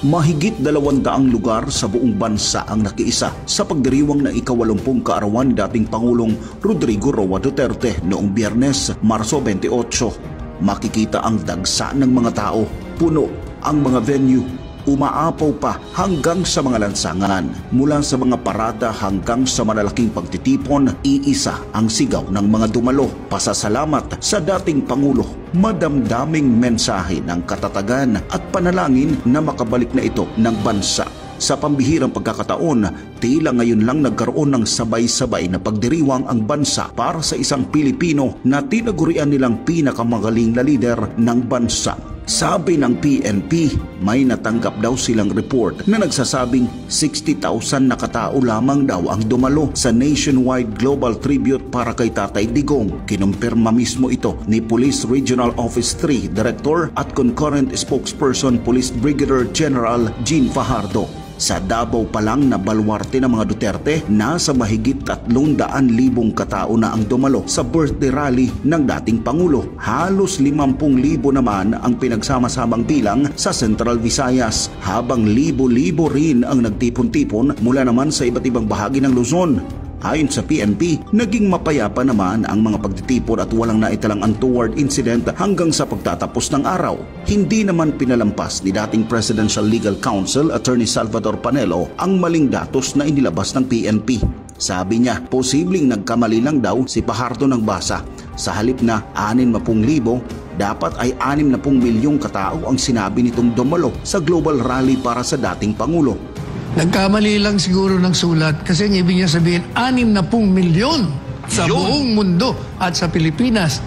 Mahigit 200 lugar sa buong bansa ang nakiisa sa pagdiriwang ng ika-80 kaarawan ni dating Pangulong Rodrigo Roa Duterte noong Biyernes, Marso 28. Makikita ang dagsa ng mga tao, puno ang mga venue, umaapaw pa hanggang sa mga lansangan. Mula sa mga parada hanggang sa malalaking pagtitipon, iisa ang sigaw ng mga dumalo. Pasasalamat sa dating Pangulo, madamdaming mensahe ng katatagan at panalangin na makabalik na ito ng bansa. Sa pambihirang pagkakataon, tila ngayon lang nagkaroon ng sabay-sabay na pagdiriwang ang bansa para sa isang Pilipino na tinagurian nilang pinakamagaling na lider ng bansa. Sabi ng PNP, may natanggap daw silang report na nagsasabing 60,000 na katao lamang daw ang dumalo sa nationwide global tribute para kay Tatay Digong. Kinumpirma mismo ito ni Police Regional Office 3 Director at concurrent spokesperson Police Brigadier General Jean Fajardo. Sa Davao pa lang na balwarte ng mga Duterte, nasa mahigit 300,000 katao na ang dumalo sa birthday rally ng dating Pangulo. Halos 50,000 naman ang pinagsama-samang bilang sa Central Visayas, habang libo-libo rin ang nagtipon-tipon mula naman sa iba't ibang bahagi ng Luzon. Ayon sa PNP, naging mapayapa naman ang mga pagtitipon at walang naitalang untoward incident hanggang sa pagtatapos ng araw. Hindi naman pinalampas ni dating Presidential Legal Counsel Attorney Salvador Panelo ang maling datos na inilabas ng PNP. Sabi niya, posibleng nagkamali lang daw si Fajardo ng basa. Sa halip na 60,000, dapat ay 60 milyong katao ang sinabi nitong dumalo sa global rally para sa dating Pangulo. Nagkamali lang siguro ng sulat kasi ang ibig niya sabihin 60 milyon sa buong mundo at sa Pilipinas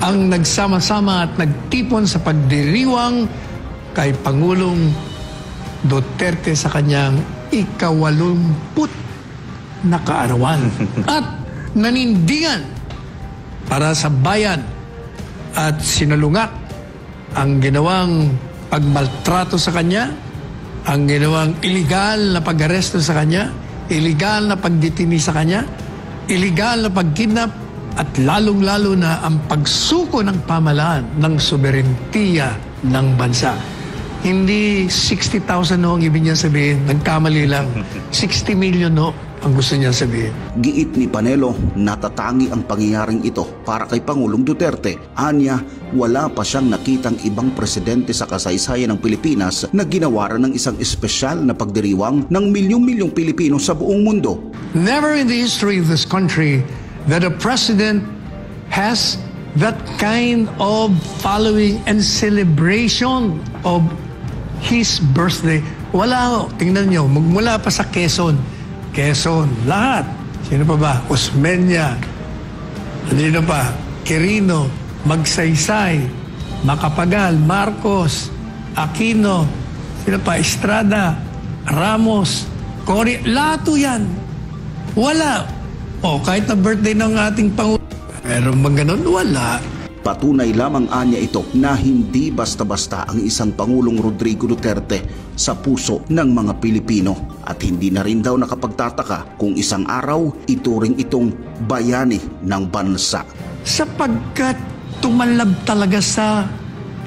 ang nagsama-sama at nagtipon sa pagdiriwang kay Pangulong Duterte sa kanyang ika-80 na kaarawan at nanindigan para sa bayan at sinalungat ang ginawang pagmaltrato sa kanya, ang ginawang iligal na pag-aresto sa kanya, iligal na pagdetini sa kanya, iligal na pagkidnap, at lalong-lalo na ang pagsuko ng pamahalaan ng soberentiya ng bansa. Hindi 60,000 no ang ibig niya sabihin, nagkamali lang. 60 million no ang gusto niya sabihin. Giit ni Panelo, natatangi ang pangyayaring ito para kay Pangulong Duterte. Anya, wala pa siyang nakitang ibang presidente sa kasaysayan ng Pilipinas na ginawaran ng isang espesyal na pagdiriwang ng milyong-milyong Pilipino sa buong mundo. Never in the history of this country that a president has that kind of following and celebration of his birthday. Wala, tingnan nyo, magmula pa sa Quezon, lahat. Sino pa ba? Osmeña, ano pa? Quirino, Magsaysay, Macapagal, Marcos, Aquino, sino pa? Estrada, Ramos, Cory, lahat yan. Wala. O, kahit na birthday ng ating Pangulo, meron bang ganun? Wala. Patunay lamang anya ito na hindi basta-basta ang isang Pangulong Rodrigo Duterte sa puso ng mga Pilipino, at hindi na rin daw nakapagtataka kung isang araw ituring itong bayani ng bansa. Sapagkat tumalab talaga sa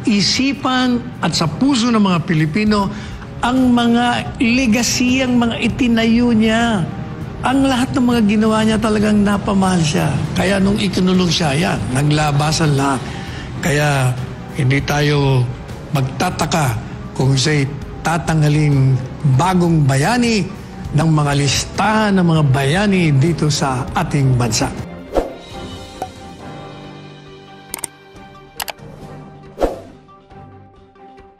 isipan at sa puso ng mga Pilipino ang mga legasiyang mga itinayo niya. Ang lahat ng mga ginawa niya talagang napamahal siya. Kaya nung ikinulong siya, yan, naglabasan lahat. Kaya hindi tayo magtataka kung siya'y tatanggalin bagong bayani ng mga listahan ng mga bayani dito sa ating bansa.